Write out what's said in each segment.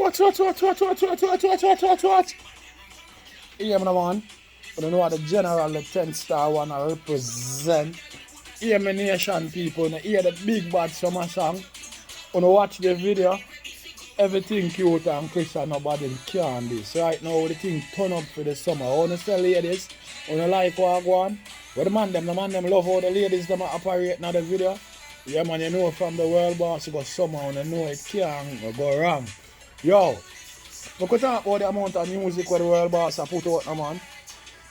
Watch. Hear me, man. You don't know what the general, the 10-star one I represent. Hear me, nation people. You hear the big bad summer song. You watch the video. Everything cute and Christian, nobody can this. Right now, the thing turn up for the summer. I want to tell ladies, you like what I go on. But the man them love how the ladies them operate in the video. Yeah, man, you know from the world boss, you go summer and you know it can't go wrong. Yo, we could talk about the amount of music where the world boss I put out, man.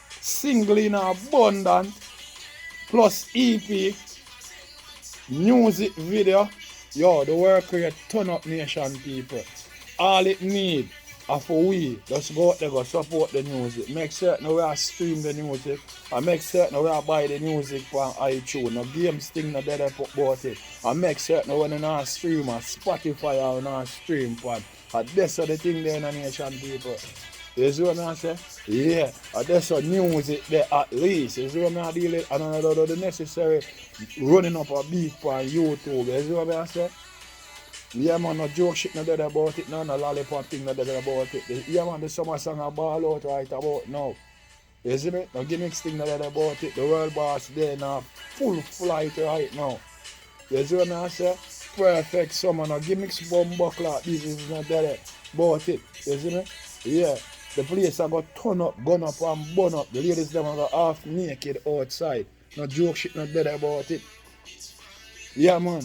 Single in abundant, plus EP, music video. Yo, the work rate turn up nation people. All it need are for we just go out there, go support the music. Make certain we are stream the music and make certain we are buy the music from iTunes. No games thing no better about it. And make certain when you not stream on Spotify or not stream pan. And that's the thing there in the nation people. You see what I say? Yeah, and that's a music there at least. You see what I deal with? And another the necessary running up a beat on YouTube. You see what I say? Yeah, man, no joke shit no dead about it, no lollipop thing no dead about it. Yeah, man, the summer song I ball out right about now. You see me? No gimmicks thing no dead about it. The world boss there now full flight right now. You see what I say? Perfect summer, no gimmicks bumbo clock. This is not dead about it. You see me? Yeah. The place I got turn up, gun up and burn up. The ladies them are half naked outside. No joke shit not dead about it. Yeah, man.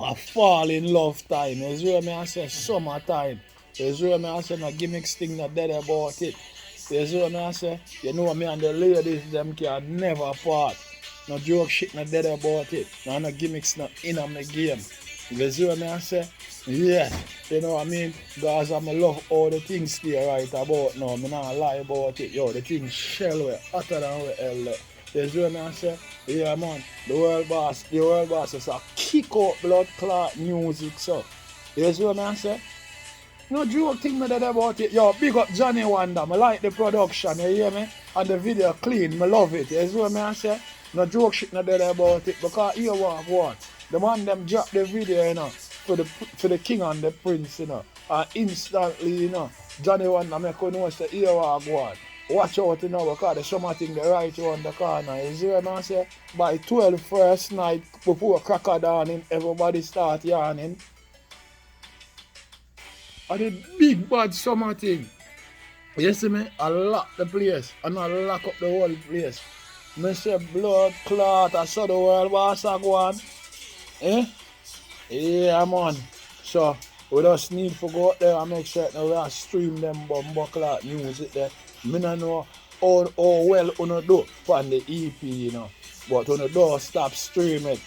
A fall in love time. You see what I say? Summertime. You see what I say? No gimmicks thing not dead about it. You see what I say? You know me and the ladies them can never part. No joke shit not dead about it. No gimmicks not in on the game. You see what I say? Yeah, you know what I mean? Guys, I love all the things there right about now. I'm not lie about it. Yo, the thing shell way hotter than we hell. You see what I say? Yeah, man. The world boss is a kick out blood clot music, so. You see what I say? No joke thing me that about it. Yo, big up Johnny Wonder. I like the production, you hear me? And the video clean, I love it. You see what I say? No joke shit not that about it. Because here what? The man them drop the video, you know. For the king and the prince, you know. And instantly, you know, Johnny Wonder make you know say here what go on. Watch out, you know, because the summer thing the right around the corner. You see what I say? By 12 first night before crack of dawning, everybody start yarning. And the big bad summer thing. You see me? I lock the place and I lock up the whole place. I say blood clot, I saw the world boss I go on. Eh? Yeah, man. So, we just need to go out there and make sure that we are stream them bumbuckler music there. I don't know how well you do on the EP, you know. But when you don't stop streaming,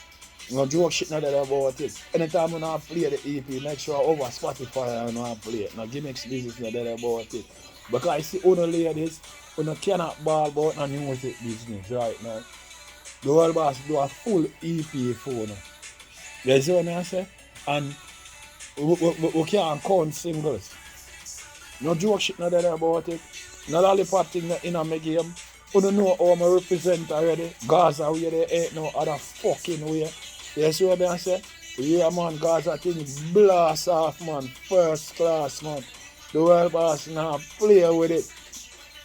no joke shit not there about it. Anytime you not play the EP, make sure over Spotify you not play it. No gimmicks business not there about it. Because I see other ladies who cannot ball about no music business right now. The world boss do a full EP for you. You see what I say? And we can't count singles. No joke shit not there about it. No lollipop thing in my game. You don't know how I represent already. Gaza where they ain't no other fucking way. You see what I say? Yeah man, Gaza thing blast off man. First class man. The world boss now play with it.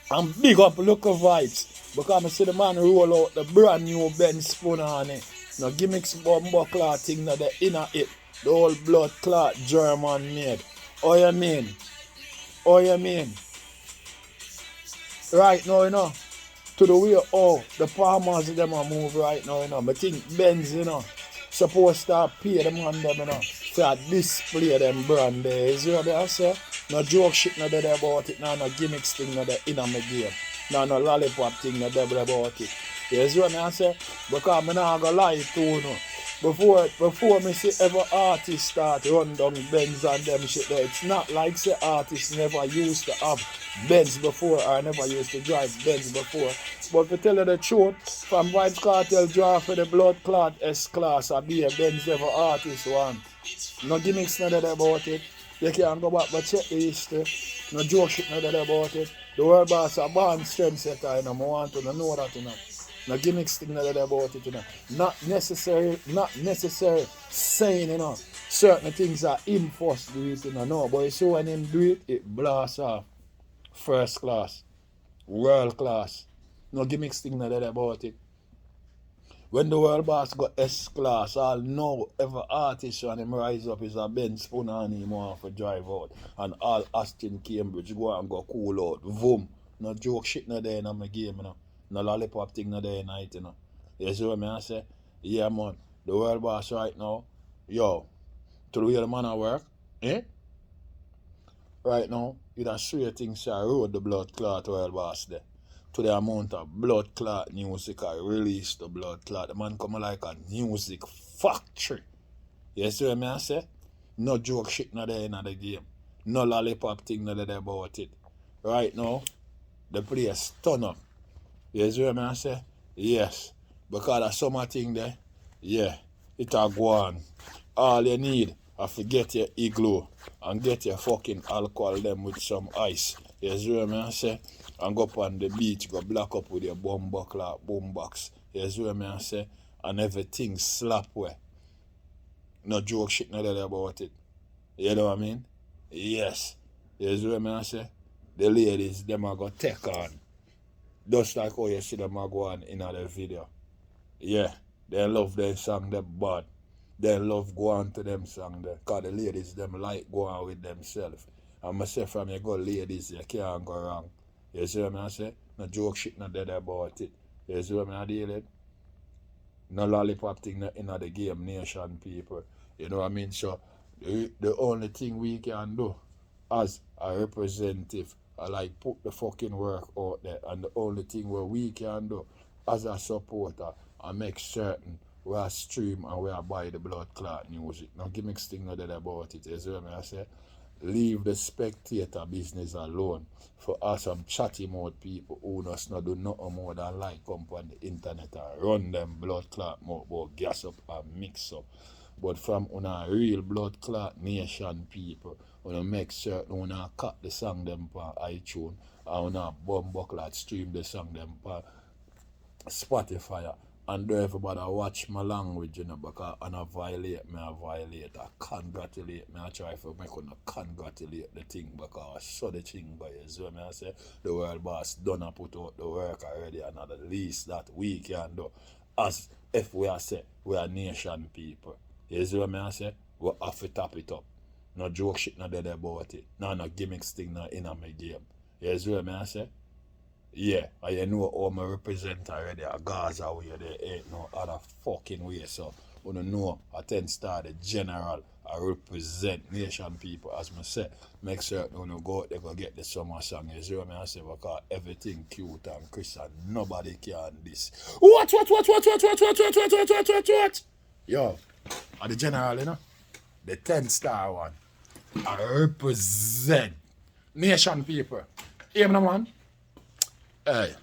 And big up local Vybz. Because I see the man roll out the brand new Benz spoon on it. No gimmicks bumbuckler thing that the inner it. The whole blood clot German made. Oh you mean? Oh you mean? Right now, you know, to the way the farmers them a move right now, you know. I think Benz, you know, supposed to pay them on them, you know, to display them brand there. You see what I say? No joke shit no there about it, no gimmicks thing no there in my game. No lollipop thing no there about it. You see what I say? Because I'm not gonna lie to you, know. Before me see ever artists start run down Benz and them shit there, it's not like say artists never used to have Benz before or never used to drive Benz before. But to tell you the truth, from Vybz Cartel draw for the blood clot S-Class or be a Benz ever artist one. No gimmicks no there about it. You can go back but check the history. No joke shit no there about it. The world boss a born strength setter, you know, I want to know that, you know. No gimmicks thing that about it, you know. Not necessary saying, you know, certain things are him first do it, you know. No, but you see when him do it, it blasts off. First class, world class. No gimmicks thing that about it. When the world boss got S class, all know every artist when him rise up is a Ben Spooner and him want to drive out. And all Austin Cambridge go out and go cool out. Vroom. No joke shit no there in my game, you know. No lollipop thing no there in night, you know. You see what I say? Yeah man, the world boss right now, yo, to the way the man at work, eh? Right now, it has three things I wrote the blood clot world boss there. To the amount of blood clot music I release the blood clot. The man come like a music factory. You see what I say? No joke shit not there in the game. No lollipop thing not there about it. Right now, the place turn up. You see what I say? Yes. Because of some thing there, yeah, it a go on. All you need is to get your igloo and get your fucking alcohol them with some ice. You see what I say? And go up on the beach, go black up with your boom box. You see what I say? And everything slap way. No joke shit no there about it. You know what I mean? Yes. You see what I say? The ladies, them are going to take on. Just like how you see them are go on in the video. Yeah. They love their song, them bad. They love go on to them song there. Because the ladies, them like go on with themselves. And myself from you go ladies, you can't go wrong. You see what I say? No joke shit not dead about it. You see what I deal with? No lollipop thing in the game nation people. You know what I mean? So the only thing we can do as a representative, I like put the fucking work out there, and the only thing where we can do as a supporter and make certain we are stream and we are buy the blood clot music. Now gimmicks thing not dead about it. You see what I say? Leave the spectator business alone. For us some chatty mouth people who does not do nothing more than like come on the internet and run them blood clot mouth about gas up and mix up. But from una real blood clot nation people, una make certain una cut the song them on iTunes and una bumbuckler stream the song them on Spotify. And do everybody watch my language, you know, because I don't violate me, I violate. I congratulate me, I try to make you congratulate the thing because I saw the thing by you. So I say the world boss done and put out the work already, and at the least that we can do. As if we are say we are nation people. You see what I say? We have to tap it up. No joke shit not there about it. No gimmicks thing not in my game. You see what I say? Yeah, and you know how I represent already a Gaza where there ain't no other fucking way. So, you know, I 10 star the general, I represent nation people as I say. Make certain you go out there go get the summer song. You see what I say? Because everything cute and Christian, nobody can this. What? Yo, I'm the general, you know? The 10 star one. I represent nation people. Hear me, man? Hey.